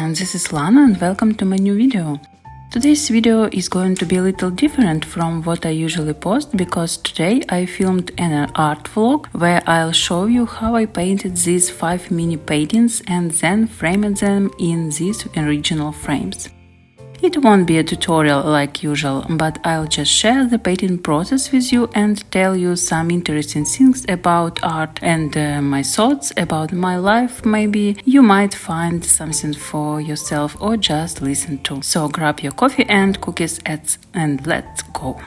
friends, this is Lana and welcome to my new video. Today's video is going to be a little different from what I usually post because today I filmed an art vlog where I'll show you how I painted these 5 mini paintings and then framed them in these original frames. It won't be a tutorial like usual, but I'll just share the painting process with you and tell you some interesting things about art and my thoughts about my life. Maybe you might find something for yourself or just listen to. So grab your coffee and cookies and let's go!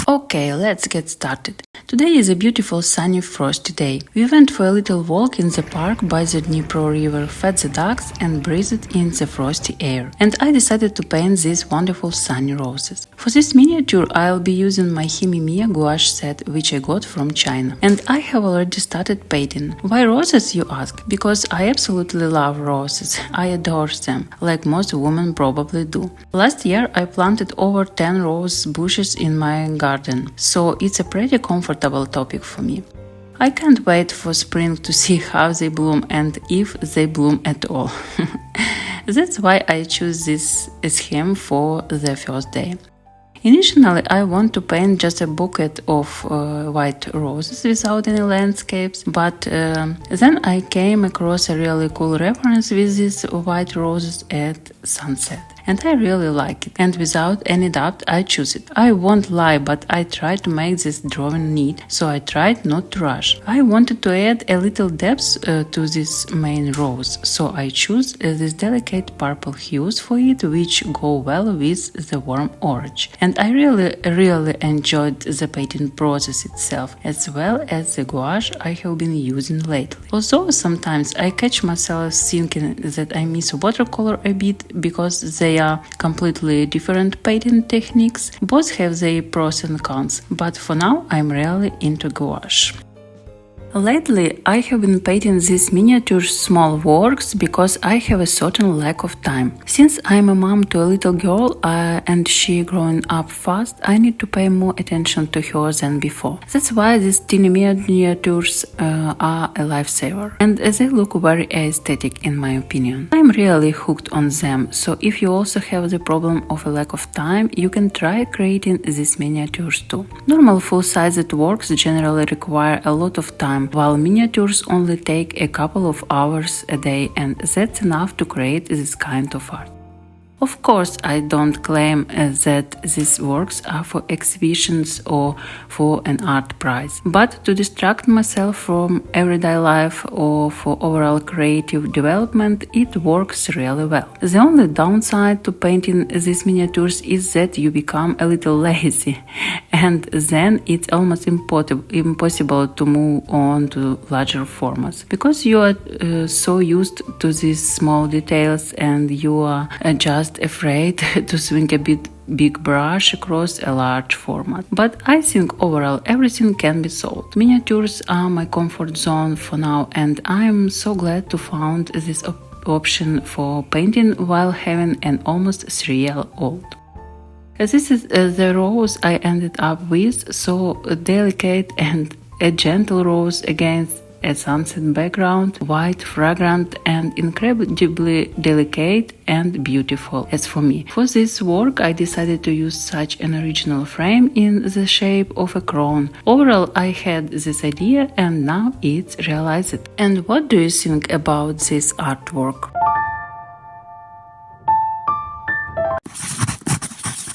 Okay, let's get started. Today is a beautiful sunny frosty day. We went for a little walk in the park by the Dnipro river, fed the ducks and breathed in the frosty air. And I decided to paint these wonderful sunny roses. For this miniature I'll be using my HIMI gouache set which I got from China. And I have already started painting. Why roses, you ask? Because I absolutely love roses. I adore them, like most women probably do. Last year I planted over 10 rose bushes in my garden, so it's a pretty comfortable topic for me. I can't wait for spring to see how they bloom and if they bloom at all. That's why I choose this theme for the first day. Initially, I want to paint just a bouquet of white roses without any landscapes, but then I came across a really cool reference with these white roses at sunset. And I really like it, and without any doubt I choose it. I won't lie, but I tried to make this drawing neat, so I tried not to rush. I wanted to add a little depth to this main rose, so I choose these delicate purple hues for it, which go well with the warm orange. And I really enjoyed the painting process itself, as well as the gouache I have been using lately. Although sometimes I catch myself thinking that I miss watercolor a bit because they are completely different painting techniques. Both have their pros and cons, but for now I'm really into gouache. Lately, I have been painting these miniature small works because I have a certain lack of time. Since I'm a mom to a little girl and she growing up fast, I need to pay more attention to her than before. That's why these teeny miniatures are a lifesaver, and they look very aesthetic in my opinion. I'm really hooked on them, so if you also have the problem of a lack of time, you can try creating these miniatures too. Normal full-sized works generally require a lot of time, while miniatures only take a couple of hours a day, and that's enough to create this kind of art. Of course, I don't claim that these works are for exhibitions or for an art prize, but to distract myself from everyday life or for overall creative development, it works really well. The only downside to painting these miniatures is that you become a little lazy, and then it's almost impossible to move on to larger formats, because you are so used to these small details and you are just afraid to swing a big brush across a large format. But I think overall everything can be solved. Miniatures are my comfort zone for now, and I'm so glad to find this option for painting while having an almost 3-year-old. This is the rose I ended up with, so delicate and a gentle rose against a sunset background, white, fragrant and incredibly delicate and beautiful as for me. For this work I decided to use such an original frame in the shape of a crown. Overall I had this idea and now it's realized. And what do you think about this artwork?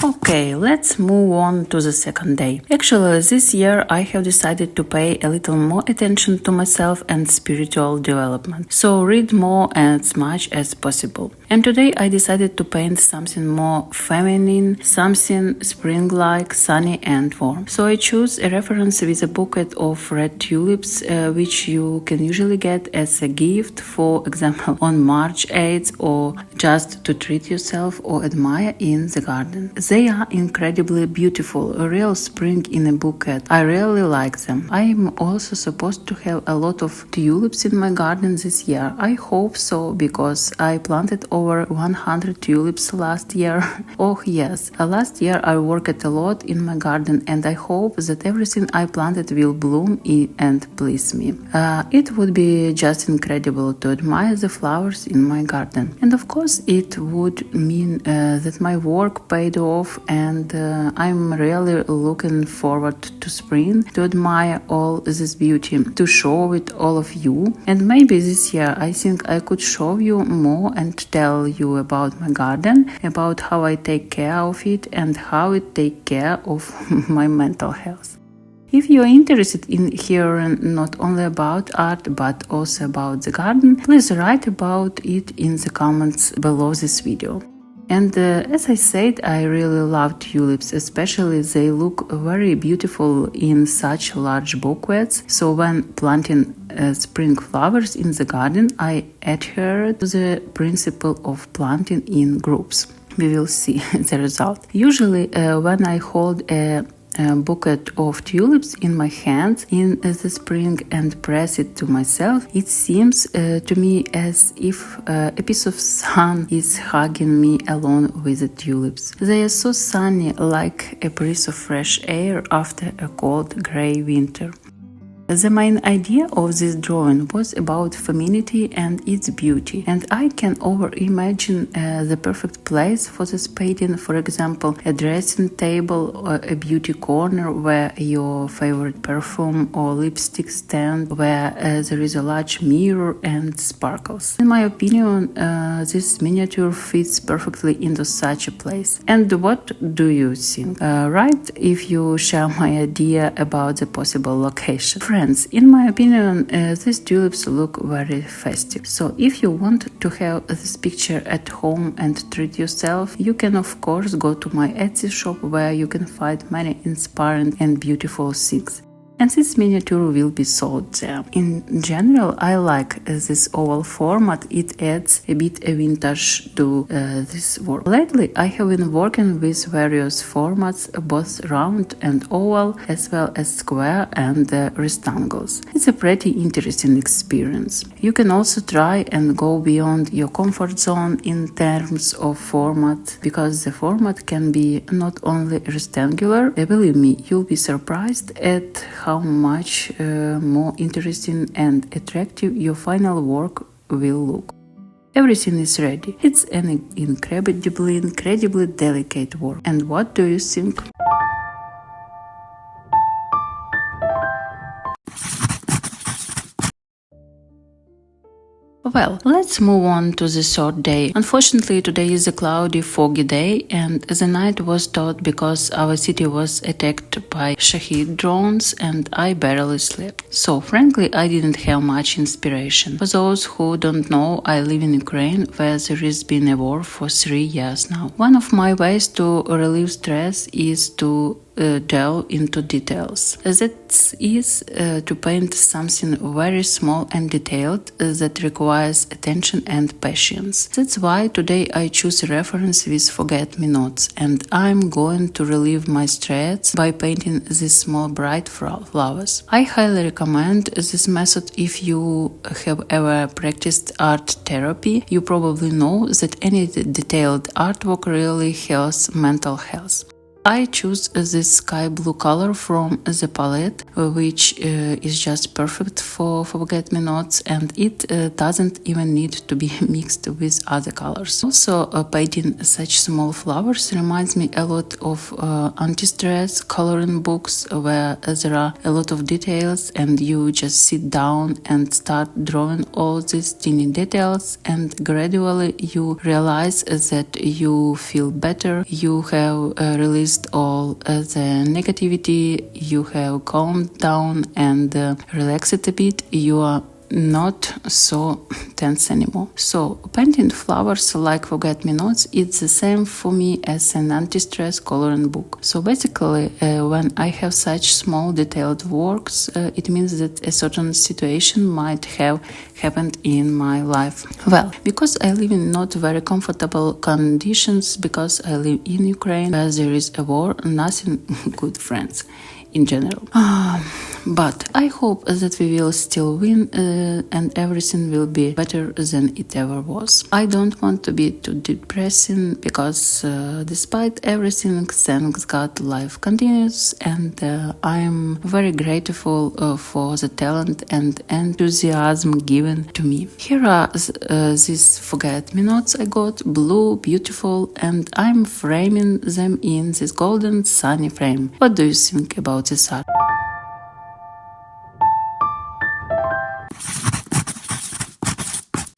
Okay, let's move on to the second day. Actually, this year I have decided to pay a little more attention to myself and spiritual development, so read more as much as possible. And today I decided to paint something more feminine, something spring-like, sunny and warm. So I chose a reference with a bouquet of red tulips, which you can usually get as a gift, for example, on March 8th, or just to treat yourself or admire in the garden. They are incredibly beautiful, a real spring in a bouquet. I really like them. I am also supposed to have a lot of tulips in my garden this year. I hope so, because I planted over 100 tulips last year. Oh yes, last year I worked a lot in my garden, and I hope that everything I planted will bloom and please me. It would be just incredible to admire the flowers in my garden. And of course it would mean that my work paid off, and I'm really looking forward to spring, to admire all this beauty, to show it all of you. And maybe this year I think I could show you more and tell you about my garden, about how I take care of it and how it takes care of my mental health. If you are interested in hearing not only about art but also about the garden, please write about it in the comments below this video. And as I said, I really love tulips, especially they look very beautiful in such large bouquets. So when planting spring flowers in the garden, I adhere to the principle of planting in groups. We will see the result. Usually when I hold a bouquet of tulips in my hands in the spring and press it to myself, it seems to me as if a piece of sun is hugging me along with the tulips. They are so sunny, like a breath of fresh air after a cold grey winter. The main idea of this drawing was about femininity and its beauty, and I can imagine the perfect place for this painting, for example, a dressing table or a beauty corner where your favorite perfume or lipstick stand, where there is a large mirror and sparkles. In my opinion, this miniature fits perfectly into such a place. And what do you think? Write if you share my idea about the possible location. Friends, in my opinion, these tulips look very festive. So if you want to have this picture at home and treat yourself, you can of course go to my Etsy shop, where you can find many inspiring and beautiful things. And this miniature will be sold there. In general, I like this oval format. It adds a bit of vintage to this work. Lately, I have been working with various formats, both round and oval, as well as square and rectangles. It's a pretty interesting experience. You can also try and go beyond your comfort zone in terms of format, because the format can be not only rectangular. Believe me, you'll be surprised at how much more interesting and attractive your final work will look. Everything is ready. It's an incredibly delicate work. And what do you think? Well, let's move on to the third day. Unfortunately, today is a cloudy, foggy day, and the night was tough because our city was attacked by Shahid drones and I barely slept. So, frankly, I didn't have much inspiration. For those who don't know, I live in Ukraine, where there has been a war for 3 years now. One of my ways to relieve stress is to delve into details. That is to paint something very small and detailed that requires attention and patience. That's why today I choose a reference with forget-me-nots, and I'm going to relieve my stress by painting these small bright flowers. I highly recommend this method if you have ever practiced art therapy. You probably know that any detailed artwork really helps mental health. I choose this sky blue color from the palette, which is just perfect for forget-me-nots, and it doesn't even need to be mixed with other colors. Also, painting such small flowers reminds me a lot of anti-stress coloring books, where there are a lot of details and you just sit down and start drawing all these tiny details, and gradually you realize that you feel better, you have released all the negativity, you have calmed down and relaxed a bit, you are not so tense anymore. So painting flowers like forget-me-nots, it's the same for me as an anti-stress coloring book. So basically, when I have such small detailed works, it means that a certain situation might have happened in my life. Well, because I live in not very comfortable conditions, because I live in Ukraine, where there is a war, nothing good friends in general. But I hope that we will still win and everything will be better than it ever was. I don't want to be too depressing because despite everything, thanks God, life continues, and I'm very grateful for the talent and enthusiasm given to me. Here are these forget-me-nots I got, blue, beautiful, and I'm framing them in this golden sunny frame. What do you think about this art?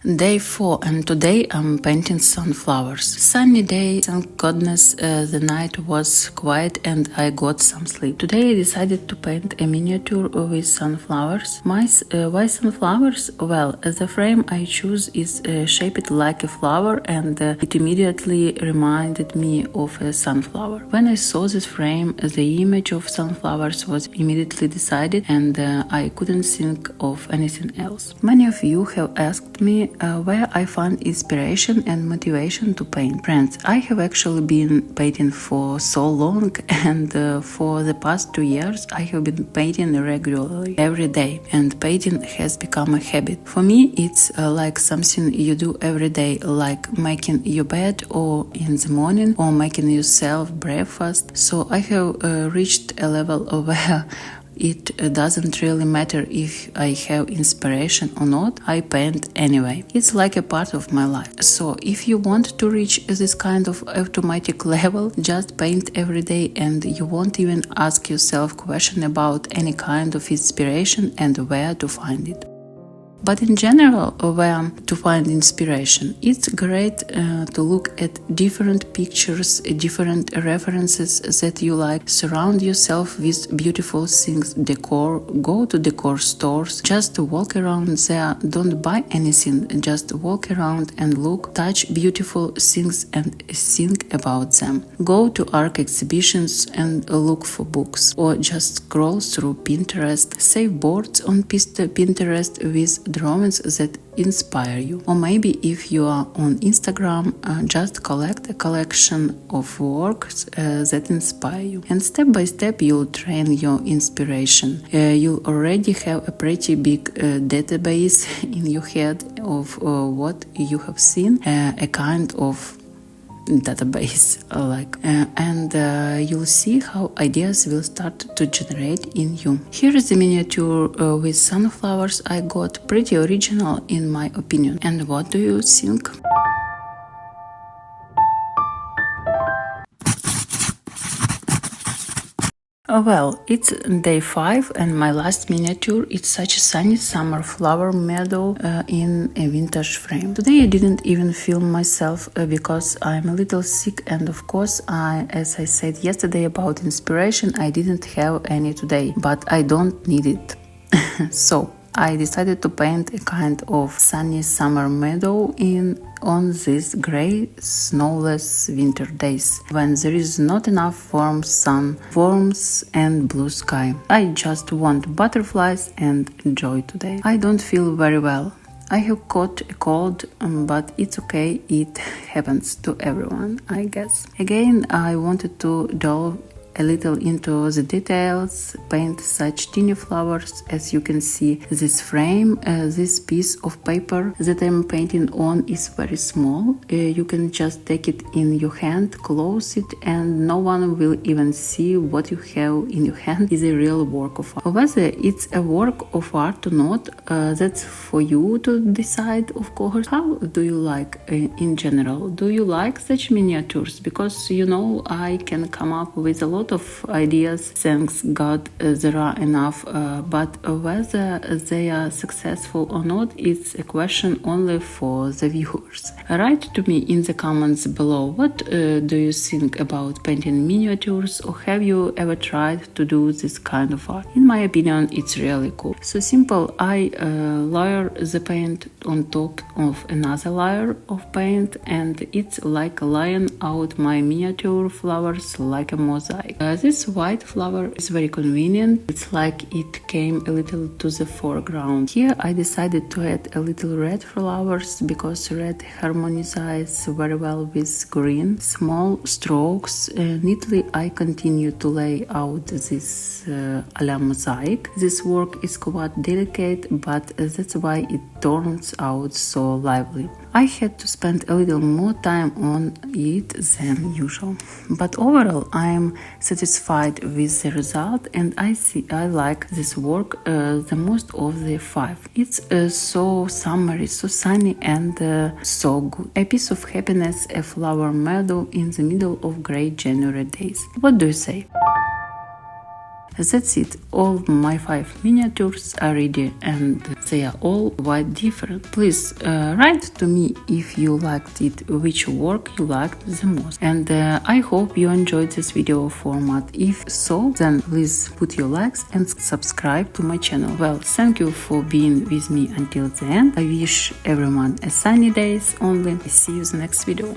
Day 4, and today I'm painting sunflowers. Sunny day, thank goodness the night was quiet and I got some sleep. Today I decided to paint a miniature with sunflowers. Why sunflowers? Well, the frame I choose is shaped like a flower, and it immediately reminded me of a sunflower. When I saw this frame, the image of sunflowers was immediately decided, and I couldn't think of anything else. Many of you have asked me where I find inspiration and motivation to paint. Friends, I have actually been painting for so long, and for the past 2 years I have been painting regularly every day, and painting has become a habit. For me, it's like something you do every day, like making your bed or in the morning, or making yourself breakfast. So I have reached a level where it doesn't really matter if I have inspiration or not, I paint anyway. It's like a part of my life. So if you want to reach this kind of automatic level, just paint every day and you won't even ask yourself question about any kind of inspiration and where to find it. But in general, where to find inspiration, it's great to look at different pictures, different references that you like, surround yourself with beautiful things, decor, go to decor stores, just walk around there, don't buy anything, just walk around and look, touch beautiful things and think about them. Go to art exhibitions and look for books, or just scroll through Pinterest, save boards on Pinterest with drawings that inspire you. Or maybe if you are on Instagram, just collect a collection of works that inspire you. And step by step you'll train your inspiration. You'll already have a pretty big database in your head of what you have seen, a kind of database and you'll see how ideas will start to generate in you. Here is the miniature with sunflowers I got, pretty original in my opinion. And what do you think? Well, it's day 5 and my last miniature. It's such a sunny summer flower meadow in a vintage frame. Today I didn't even film myself because I'm a little sick, and of course, as I said yesterday about inspiration, I didn't have any today, but I don't need it. So I decided to paint a kind of sunny summer meadow on these grey, snowless winter days, when there is not enough warm sun, warmth and blue sky. I just want butterflies and joy today. I don't feel very well. I have caught a cold, but it's okay, it happens to everyone, I guess. Again, I wanted to delve a little into the details, paint such teeny flowers. As you can see, this frame, this piece of paper that I'm painting on is very small. You can just take it in your hand, close it, and no one will even see what you have in your hand is a real work of art. Whether it's a work of art or not, that's for you to decide, of course. How do you like in general? Do you like such miniatures? Because, you know, I can come up with a lot lot of ideas. Thanks God there are enough, but whether they are successful or not, it's a question only for the viewers. Write to me in the comments below what do you think about painting miniatures, or have you ever tried to do this kind of art? In my opinion, it's really cool. So simple, I layer the paint on top of another layer of paint, and it's like laying out my miniature flowers like a mosaic. This white flower is very convenient. It's like it came a little to the foreground. Here I decided to add a little red flowers because red harmonizes very well with green. Small strokes. Neatly I continue to lay out this a la mosaic. This work is quite delicate, but that's why it turns out so lively. I had to spend a little more time on it than usual, but overall I am satisfied with the result, and I like this work the most of the 5. It's so summery, so sunny, and so good. A piece of happiness, a flower meadow in the middle of great January days. What do you say? That's it, all my 5 miniatures are ready, and they are all quite different. Please write to me if you liked it, which work you liked the most, and I hope you enjoyed this video format. If so, then please put your likes and subscribe to my channel. Well, thank you for being with me until the end. I wish everyone a sunny days only. See you in the next video.